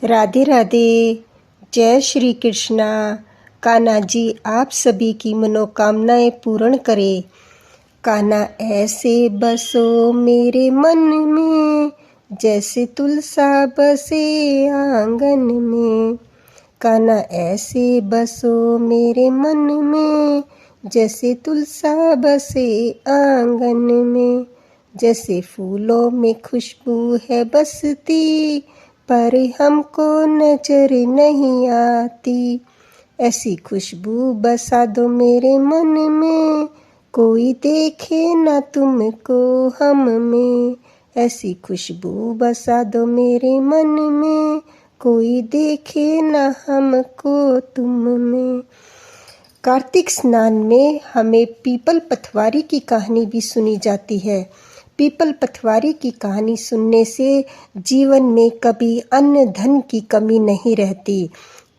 राधे राधे। जय श्री कृष्णा। कान्हा जी आप सभी की मनोकामनाएं पूर्ण करे। कान्हा ऐसे बसो मेरे मन में, जैसे तुलसा बसे आंगन में। कान्हा ऐसे बसो मेरे मन में, जैसे तुलसा बसे आंगन में। जैसे फूलों में खुशबू है बसती, पर हमको नजर नहीं आती। ऐसी खुशबू बसा दो मेरे मन में, कोई देखे ना तुमको हम में। ऐसी खुशबू बसा दो मेरे मन में, कोई देखे ना हमको तुम में। कार्तिक स्नान में हमें पीपल पथवारी की कहानी भी सुनी जाती है। पीपल पथवारी की कहानी सुनने से जीवन में कभी अन्न धन की कमी नहीं रहती।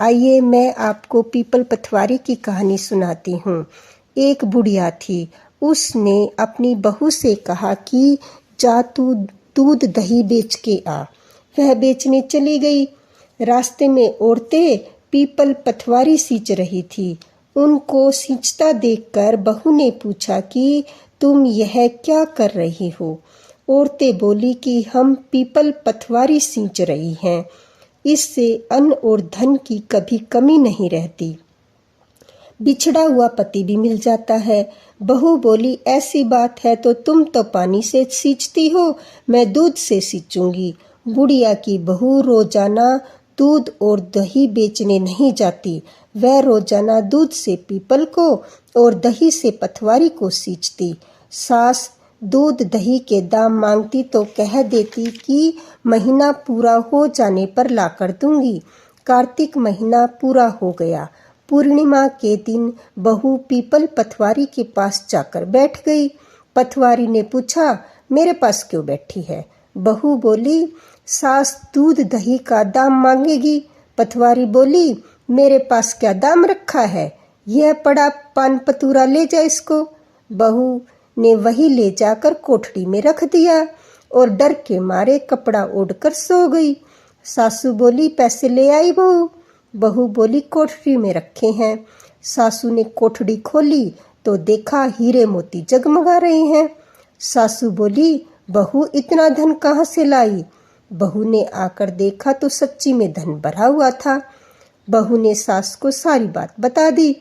आइए मैं आपको पीपल पथवारी की कहानी सुनाती हूँ। एक बुढ़िया थी, उसने अपनी बहू से कहा कि जा तू दूध दही बेच के आ। वह बेचने चली गई। रास्ते में औरतें पीपल पथवारी सींच रही थी। उनको सींचता देखकर बहू ने पूछा कि तुम यह क्या कर रही हो? औरतें बोली कि हम पीपल पथवारी सींच रही हैं, इससे अन्न और धन की कभी कमी नहीं रहती। बिछड़ा हुआ पति भी मिल जाता है। बहू बोली ऐसी बात है तो तुम तो पानी से सींचती हो, मैं दूध से सींचूंगी। बुढ़िया की बहू रोजाना दूध और दही बेचने नहीं जाती। वह रोजाना दूध से पीपल को और दही से पथवारी को सींचती। सास दूध दही के दाम मांगती तो कह देती कि महीना पूरा हो जाने पर लाकर दूंगी। कार्तिक महीना पूरा हो गया। पूर्णिमा के दिन बहू पीपल पथवारी के पास जाकर बैठ गई। पथवारी ने पूछा, मेरे पास क्यों बैठी है? बहू बोली, सास दूध दही का दाम मांगेगी। पथवारी बोली, मेरे पास क्या दाम रखा है? यह पड़ा पान पतूरा, ले जा इसको। बहू ने वही ले जाकर कोठड़ी में रख दिया और डर के मारे कपड़ा ओढ़कर सो गई। सासू बोली, पैसे ले आई बहू? बहू बोली, कोठड़ी में रखे हैं। सासू ने कोठड़ी खोली तो देखा हीरे मोती जगमगा रहे हैं। सासू बोली, बहू इतना धन कहाँ से लाई? बहू ने आकर देखा तो सच्ची में धन भरा हुआ था। बहू ने सास को सारी बात बता दी।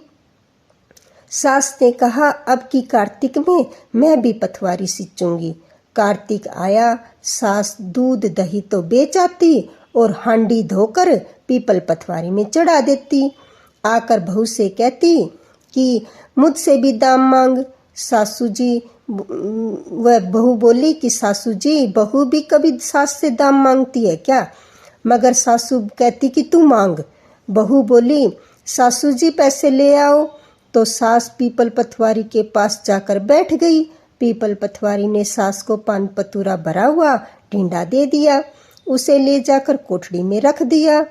सास ने कहा, अब की कार्तिक में मैं भी पथवारी सींचूंगी। कार्तिक आया, सास दूध दही तो बेच आती और हांडी धोकर पीपल पथवारी में चढ़ा देती। आकर बहू से कहती कि मुझसे भी दाम मांग। सासू जी वह बहू बोली कि सासू जी, बहू भी कभी सास से दाम मांगती है क्या? मगर सासू कहती कि तू मांग। बहू बोली, सासू जी पैसे ले आओ। तो सास पीपल पथवारी के पास जाकर बैठ गई। पीपल पथवारी ने सास को पान पतूरा भरा हुआ ढींढा दे दिया। उसे ले जाकर कोठड़ी में रख दिया।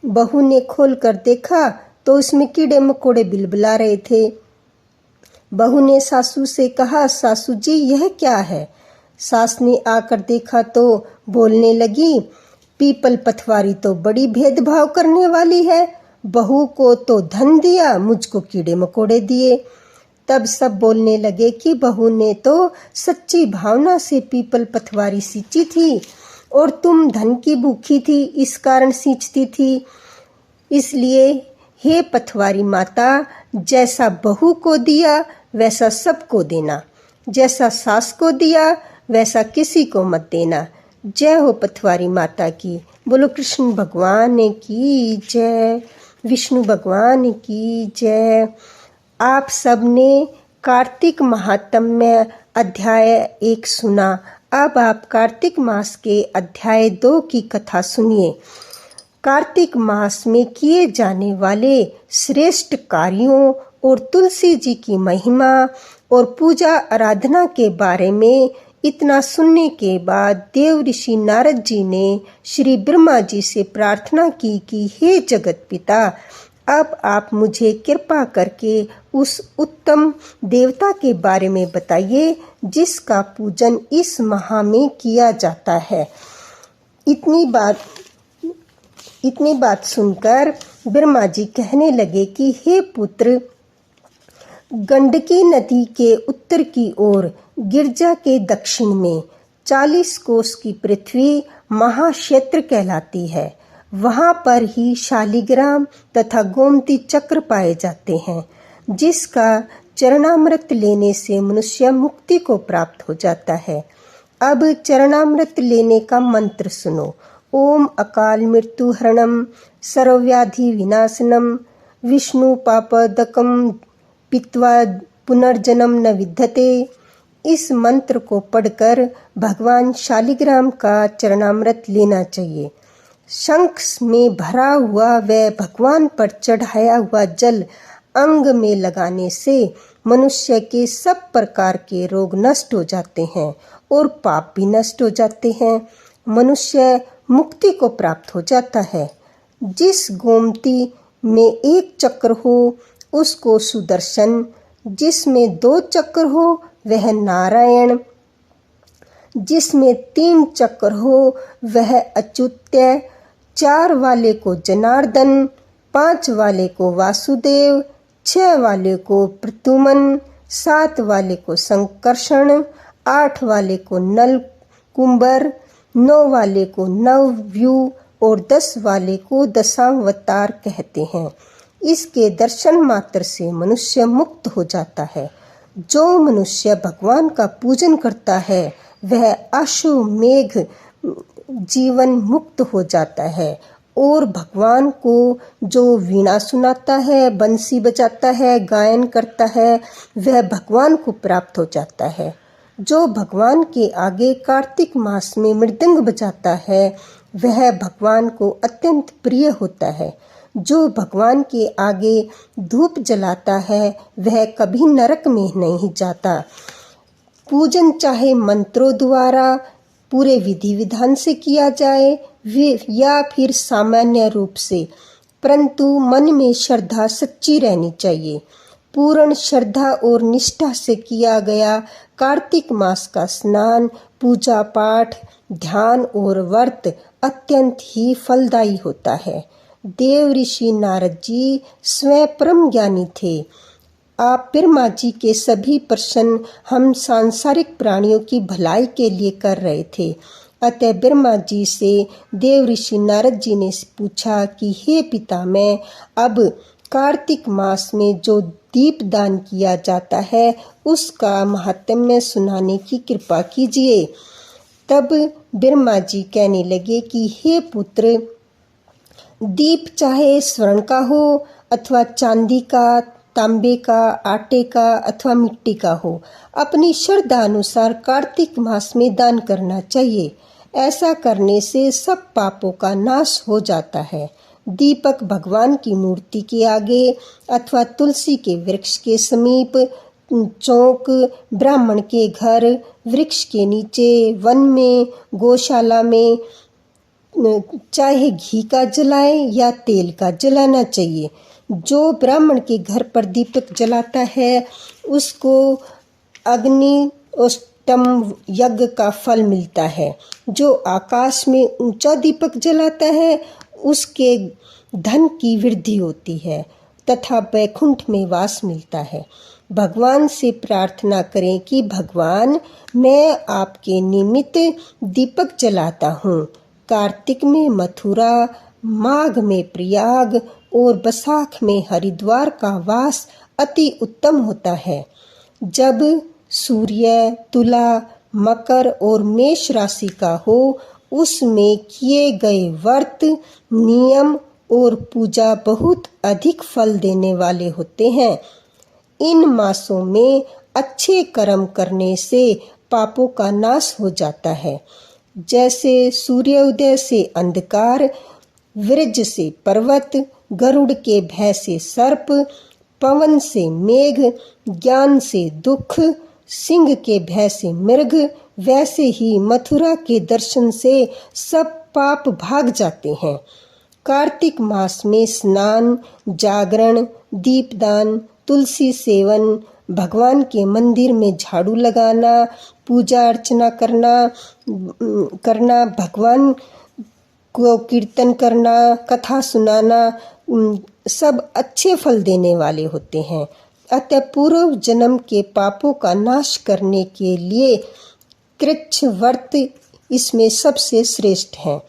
बहू ने खोल कर देखा तो उसमें कीड़े मकोड़े बिलबिला रहे थे। बहू ने सासू से कहा, सासू जी यह क्या है? सास ने आकर देखा तो बोलने लगी, पीपल पथवारी तो बड़ी भेदभाव करने वाली है। बहू को तो धन दिया, मुझको कीड़े मकोड़े दिए। तब सब बोलने लगे कि बहू ने तो सच्ची भावना से पीपल पथवारी सींची थी और तुम धन की भूखी थी, इस कारण सींचती थी। इसलिए हे पथवारी माता, जैसा बहू को दिया वैसा सबको देना, जैसा सास को दिया वैसा किसी को मत देना। जय हो पथवारी माता की। बोलो कृष्ण भगवान की जय, विष्णु भगवान की जय। आप सबने कार्तिक महात्म्य अध्याय 1 सुना। अब आप कार्तिक मास के अध्याय 2 की कथा सुनिए। कार्तिक मास में किए जाने वाले श्रेष्ठ कार्यों और तुलसी जी की महिमा और पूजा आराधना के बारे में इतना सुनने के बाद देव ऋषि नारद जी ने श्री ब्रह्मा जी से प्रार्थना की कि हे जगत पिता, अब आप मुझे कृपा करके उस उत्तम देवता के बारे में बताइए जिसका पूजन इस माह में किया जाता है। इतनी बात इतनी बात सुनकर ब्रह्मा जी कहने लगे कि हे पुत्र, गंडकी नदी के उत्तर की ओर गिरजा के दक्षिण में 40 कोस की पृथ्वी महाक्षेत्र कहलाती है। वहां पर ही शालिग्राम तथा गोमती चक्र पाए जाते हैं, जिसका चरणामृत लेने से मनुष्य मुक्ति को प्राप्त हो जाता है। अब चरणामृत लेने का मंत्र सुनो। ओम अकाल मृत्यु हरणम सर्वव्याधि विनाशनम विष्णु पापदकम पीत्वा पुनर्जन्म न विद्यते। इस मंत्र को पढ़कर भगवान शालिग्राम का चरणामृत लेना चाहिए। शंख में भरा हुआ व भगवान पर चढ़ाया हुआ जल अंग में लगाने से मनुष्य के सब प्रकार के रोग नष्ट हो जाते हैं और पाप भी नष्ट हो जाते हैं। मनुष्य मुक्ति को प्राप्त हो जाता है। जिस गोमती में एक चक्र हो उसको सुदर्शन, जिसमें 2 चक्र हो वह नारायण, जिसमें 3 चक्र हो वह अच्युत्य, 4 वाले को जनार्दन, 5 वाले को वासुदेव, 6 वाले को प्रद्युम्न, 7 वाले को संकर्षण, 8 वाले को नल कुंबर, 9 वाले को नवव्यूह और 10 वाले को दशावतार कहते हैं। इसके दर्शन मात्र से मनुष्य मुक्त हो जाता है। जो मनुष्य भगवान का पूजन करता है वह अश्वमेघ जीवन मुक्त हो जाता है और भगवान को जो वीणा सुनाता है, बंसी बजाता है, गायन करता है, वह भगवान को प्राप्त हो जाता है। जो भगवान के आगे कार्तिक मास में मृदंग बजाता है वह भगवान को अत्यंत प्रिय होता है। जो भगवान के आगे धूप जलाता है वह कभी नरक में नहीं जाता। पूजन चाहे मंत्रों द्वारा पूरे विधि विधान से किया जाए या फिर सामान्य रूप से, परंतु मन में श्रद्धा सच्ची रहनी चाहिए। पूर्ण श्रद्धा और निष्ठा से किया गया कार्तिक मास का स्नान, पूजा पाठ, ध्यान और व्रत अत्यंत ही फलदायी होता है। देव ऋषि नारद जी स्वयं परम ज्ञानी थे। आप ब्रह्मा जी के सभी प्रश्न हम सांसारिक प्राणियों की भलाई के लिए कर रहे थे। अतः ब्रह्मा जी से देव ऋषि नारद जी ने पूछा कि हे पिता, मैं अब कार्तिक मास में जो दीप दान किया जाता है उसका महात्म्य सुनाने की कृपा कीजिए। तब ब्रह्मा जी कहने लगे कि हे पुत्र, दीप चाहे स्वर्ण का हो अथवा चांदी का, तांबे का, आटे का अथवा मिट्टी का हो, अपनी श्रद्धा अनुसार कार्तिक मास में दान करना चाहिए। ऐसा करने से सब पापों का नाश हो जाता है। दीपक भगवान की मूर्ति के आगे अथवा तुलसी के वृक्ष के समीप, चौक, ब्राह्मण के घर, वृक्ष के नीचे, वन में, गौशाला में चाहे घी का जलाए या तेल का जलाना चाहिए। जो ब्राह्मण के घर पर दीपक जलाता है उसको अग्निष्टम यज्ञ का फल मिलता है। जो आकाश में ऊंचा दीपक जलाता है उसके धन की वृद्धि होती है तथा वैकुंठ में वास मिलता है। भगवान से प्रार्थना करें कि भगवान, मैं आपके निमित्त दीपक जलाता हूँ। कार्तिक में मथुरा, माघ में प्रयाग और बैसाख में हरिद्वार का वास अति उत्तम होता है। जब सूर्य तुला, मकर और मेष राशि का हो उसमें किए गए व्रत, नियम और पूजा बहुत अधिक फल देने वाले होते हैं। इन मासों में अच्छे कर्म करने से पापों का नाश हो जाता है। जैसे सूर्योदय से अंधकार, वृज से पर्वत, गरुड़ के भय से सर्प, पवन से मेघ, ज्ञान से दुख, सिंह के भय से मृग, वैसे ही मथुरा के दर्शन से सब पाप भाग जाते हैं। कार्तिक मास में स्नान, जागरण, दीपदान, तुलसी सेवन, भगवान के मंदिर में झाड़ू लगाना, पूजा अर्चना करना, भगवान को कीर्तन करना, कथा सुनाना सब अच्छे फल देने वाले होते हैं। अतः पूर्व जन्म के पापों का नाश करने के लिए कृच्छ व्रत इसमें सबसे श्रेष्ठ है।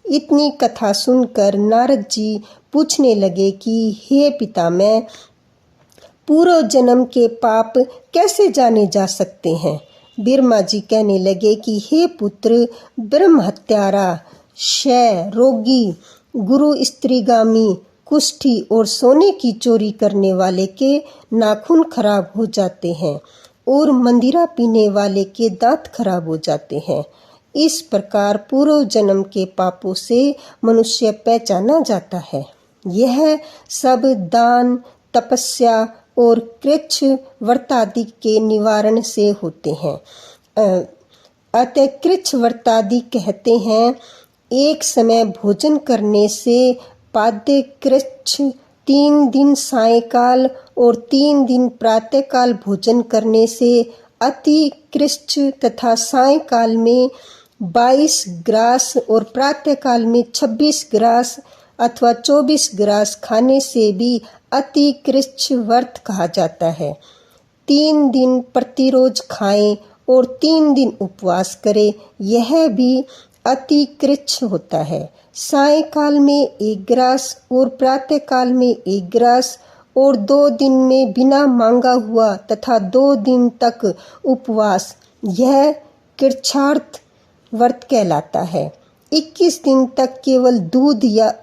इतनी कथा सुनकर नारद जी पूछने लगे कि हे पितामह, पूर्व जन्म के पाप कैसे जाने जा सकते हैं? ब्रह्मा जी कहने लगे कि हे पुत्र, ब्रह्म हत्यारा, क्षय रोगी, गुरु स्त्रीगामी, कुष्ठी और सोने की चोरी करने वाले के नाखून खराब हो जाते हैं और मंदिरा पीने वाले के दांत खराब हो जाते हैं। इस प्रकार पूर्व जन्म के पापों से मनुष्य पहचाना जाता है। यह सब दान, तपस्या और कृच्छ व्रतादि के निवारण से होते हैं। अतः कृच्छ व्रतादि कहते हैं, एक समय भोजन करने से पाद्य कृच्छ, 3 दिन सायंकाल और 3 दिन प्रातःकाल भोजन करने से अति कृच्छ तथा सायंकाल में 22 ग्रास और प्रातःकाल में 26 ग्रास अथवा 24 ग्रास खाने से भी अति कृच्छ व्रत कहा जाता है। 3 दिन प्रतिरोज खाएं और 3 दिन उपवास करें, यह भी अति कृच्छ होता है। सायंकाल में 1 ग्रास और प्रातःकाल में 1 ग्रास और 2 दिन में बिना मांगा हुआ तथा 2 दिन तक उपवास, यह कृच्छार्थ व्रत कहलाता है। 21 दिन तक केवल दूध या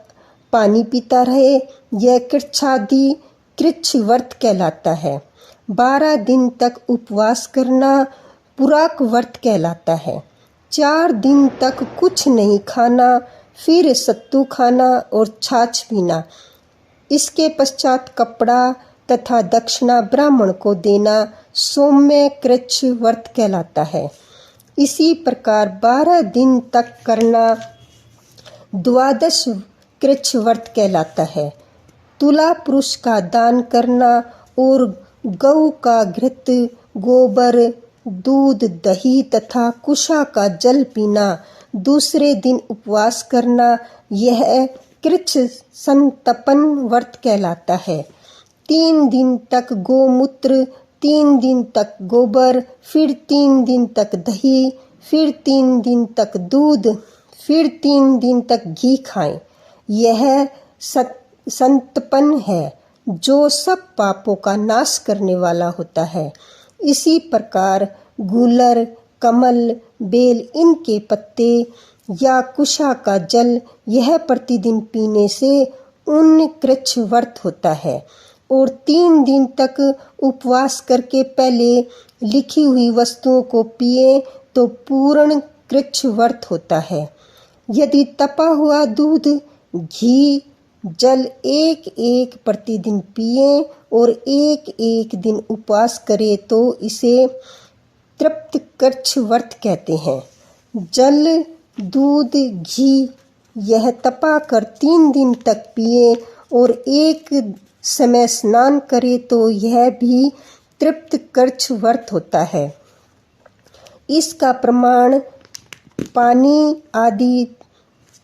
पानी पीता रहे, यह कृच्छादि कृच्छ व्रत कहलाता है। 12 दिन तक उपवास करना पुराक व्रत कहलाता है। 4 दिन तक कुछ नहीं खाना, फिर सत्तू खाना और छाछ पीना। इसके पश्चात कपड़ा तथा दक्षिणा ब्राह्मण को देना सौम्य कृच्छ व्रत कहलाता है। इसी प्रकार 12 दिन तक करना द्वादश कृच्छ व्रत कहलाता है। तुला पुरुष का दान करना और गऊ का घृत, गोबर, दूध, दही तथा कुशा का जल पीना, दूसरे दिन उपवास करना, यह कृच्छ संतपन व्रत कहलाता है। 3 दिन तक गोमूत्र, 3 दिन तक गोबर, फिर 3 दिन तक दही, फिर 3 दिन तक दूध, फिर 3 दिन तक घी खाएं, यह संतपन है जो सब पापों का नाश करने वाला होता है। इसी प्रकार गूलर, कमल, बेल, इनके पत्ते या कुशा का जल, यह प्रतिदिन पीने से उन कृच्छ व्रत होता है। और 3 दिन तक उपवास करके पहले लिखी हुई वस्तुओं को पिए तो पूर्ण कृच्छ व्रत होता है। यदि तपा हुआ दूध, घी, जल 1-1 प्रतिदिन पिए और 1-1 दिन उपवास करे तो इसे तृप्त कृच्छ व्रत कहते हैं। जल, दूध, घी यह तपा कर 3 दिन तक पिए और एक समय स्नान करे तो यह भी तृप्त कृच्छ व्रत होता है। इसका प्रमाण पानी आदि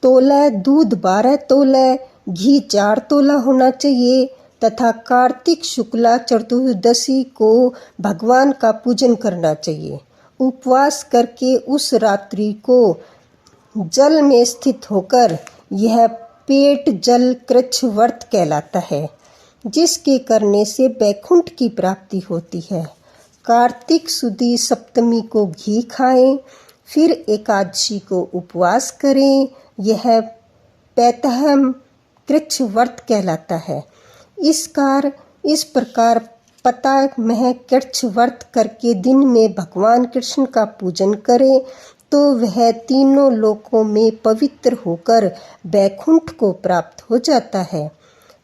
तोला, दूध 12 तोला, घी 4 तोला होना चाहिए तथा कार्तिक शुक्ला चतुर्दशी को भगवान का पूजन करना चाहिए। उपवास करके उस रात्रि को जल में स्थित होकर यह पेट जल कृच्छ व्रत कहलाता है, जिसके करने से वैकुंठ की प्राप्ति होती है। कार्तिक सुदी सप्तमी को घी खाएं, फिर एकादशी को उपवास करें, यह पैतहम कृच्छ व्रत कहलाता है। इस प्रकार पतामह कृच्छ व्रत करके दिन में भगवान कृष्ण का पूजन करे तो वह तीनों लोकों में पवित्र होकर वैकुंठ को प्राप्त हो जाता है।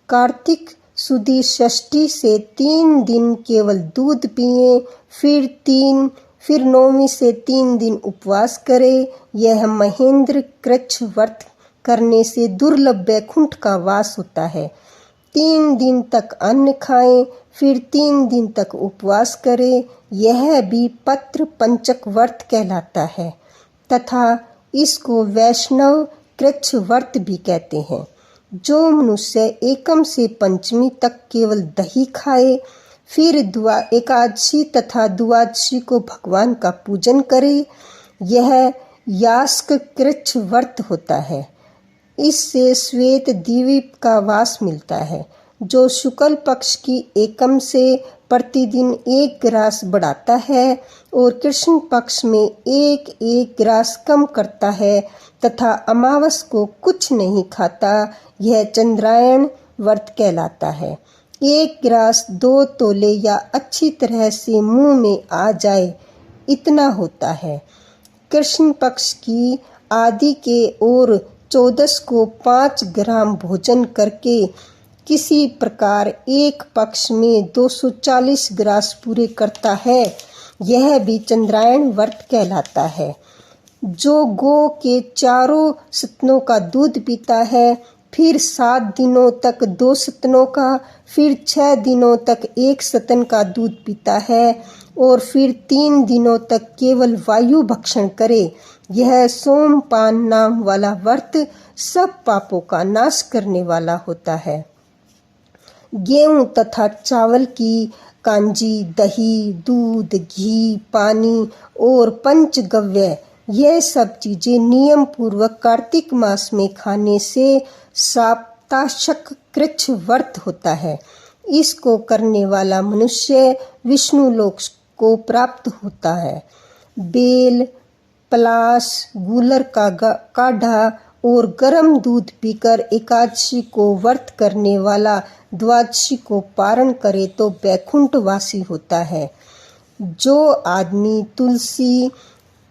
कार्तिक सुदी षष्ठी से 3 दिन केवल दूध पिए, फिर नौवीं से 3 दिन उपवास करे, यह महेंद्र कृच्छ व्रत करने से दुर्लभ वैकुंठ का वास होता है। 3 दिन तक अन्न खाएं, फिर 3 दिन तक उपवास करें, यह भी पत्र पंचक व्रत कहलाता है तथा इसको वैष्णव कृच्छ व्रत भी कहते हैं। जो मनुष्य एकम से पंचमी तक केवल दही खाए, फिर एकादशी तथा द्वादशी को भगवान का पूजन करे, यह यास्क कृच्छ व्रत होता है। इससे श्वेत द्वीप का वास मिलता है, जो शुक्ल पक्ष की एकम से प्रतिदिन 1 ग्रास बढ़ाता है और कृष्ण पक्ष में 1 ग्रास कम करता है तथा अमावस को कुछ नहीं खाता, यह चंद्रायण व्रत कहलाता है। 1 ग्रास 2 तोले या अच्छी तरह से मुंह में आ जाए, इतना होता है। कृष्ण पक्ष की आदि के और 14 को 5 ग्राम भोजन करके किसी प्रकार एक पक्ष में 240 ग्रास पूरे करता है, यह भी चंद्रायण व्रत कहलाता है। जो गौ के चारों स्तनों का दूध पीता है, फिर 7 दिनों तक 2 स्तनों का, फिर 6 दिनों तक 1 स्तन का दूध पीता है और फिर 3 दिनों तक केवल वायु भक्षण करे, यह सोमपान नाम वाला व्रत सब पापों का नाश करने वाला होता है। गेहूं तथा चावल की कांजी, दही, दूध, घी, पानी और पंचगव्य, यह सब चीजें नियम पूर्वक कार्तिक मास में खाने से साप्ताशक कृच्छ व्रत होता है। इसको करने वाला मनुष्य विष्णु लोक को प्राप्त होता है। बेल, पलाश, गूलर का काढ़ा और गर्म दूध पीकर एकादशी को व्रत करने वाला द्वादशी को पारण करे तो बैकुंठ वासी होता है। जो आदमी तुलसी,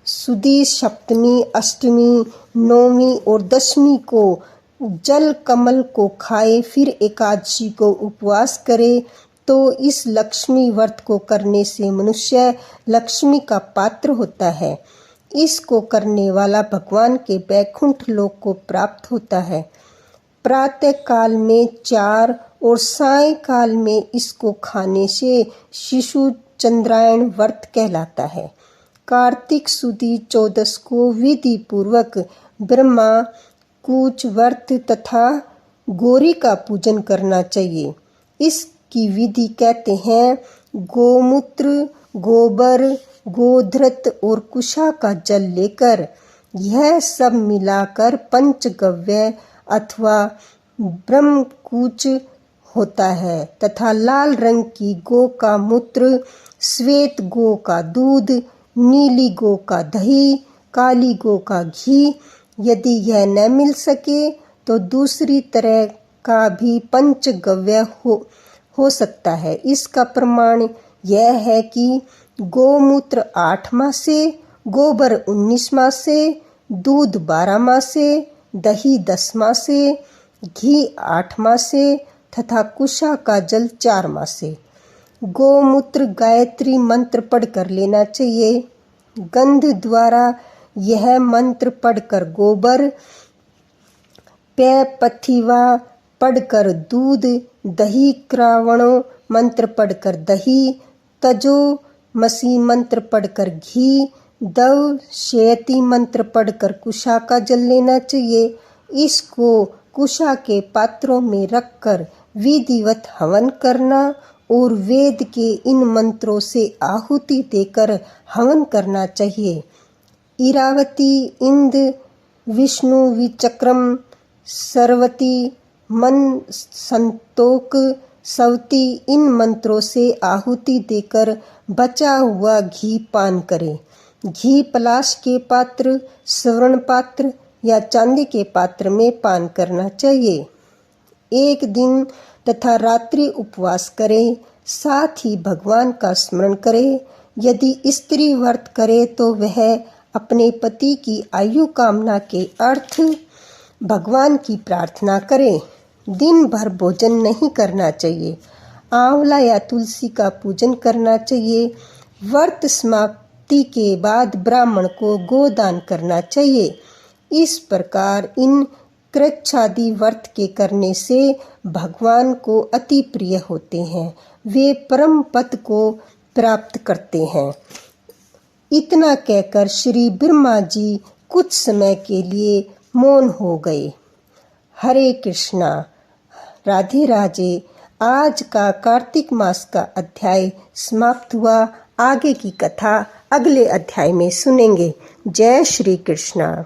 सुदी, सप्तमी, अष्टमी, नौमी और दशमी को जल कमल को खाए, फिर एकादशी को उपवास करे, तो इस लक्ष्मी व्रत को करने से मनुष्य लक्ष्मी का पात्र होता है। इसको करने वाला भगवान के बैकुंठ लोक को प्राप्त होता है। प्रातः काल में 4 और साय काल में इसको खाने से शिशु चंद्रायण व्रत कहलाता है। कार्तिक सुदी 14 को विधि पूर्वक ब्रह्मा कूच व्रत तथा गौरी का पूजन करना चाहिए। इसकी विधि कहते हैं गोमूत्र, गोबर, गोधृत और कुशा का जल लेकर यह सब मिलाकर पंचगव्य अथवा ब्रह्मकूच होता है तथा लाल रंग की गौ का मूत्र, श्वेत गौ का दूध, नीली गौ का दही, काली गौ का घी, यदि यह न मिल सके तो दूसरी तरह का भी पंचगव्य हो सकता है। इसका प्रमाण यह है कि गोमूत्र 8 माह से, गोबर 19 माह से, दूध 12 माह से, दही 10 माह से, घी 8 माह से तथा कुशा का जल 4 माह से। गोमूत्र गायत्री मंत्र पढ़कर लेना चाहिए। गंध द्वारा यह मंत्र पढ़कर गोबर, पथिवा पढ़कर दूध, दही क्रावणों मंत्र पढ़कर दही, तजो मसी मंत्र पढ़कर घी, दव शेयती मंत्र पढ़कर कुशा का जल लेना चाहिए। इसको कुशा के पात्रों में रखकर विधिवत हवन करना और वेद के इन मंत्रों से आहुति देकर हवन करना चाहिए। इरावती, इंद, विष्णु, विचक्रम, सरवती, मन, संतोक, सवती, इन मंत्रों से आहुति देकर बचा हुआ घी पान करें। घी पलाश के पात्र, स्वर्ण पात्र या चांदी के पात्र में पान करना चाहिए। 1 दिन तथा रात्रि उपवास करें, साथ ही भगवान का स्मरण करें। यदि स्त्री व्रत करे तो वह अपने पति की आयु कामना के अर्थ भगवान की प्रार्थना करे। दिन भर भोजन नहीं करना चाहिए। आंवला या तुलसी का पूजन करना चाहिए। व्रत समाप्ति के बाद ब्राह्मण को गोदान करना चाहिए। इस प्रकार इन कृच्छादि व्रत के करने से भगवान को अति प्रिय होते हैं, वे परम पद को प्राप्त करते हैं। इतना कहकर श्री ब्रह्मा जी कुछ समय के लिए मौन हो गए। हरे कृष्णा। राधे राधे। आज का कार्तिक मास का अध्याय समाप्त हुआ। आगे की कथा अगले अध्याय में सुनेंगे। जय श्री कृष्णा।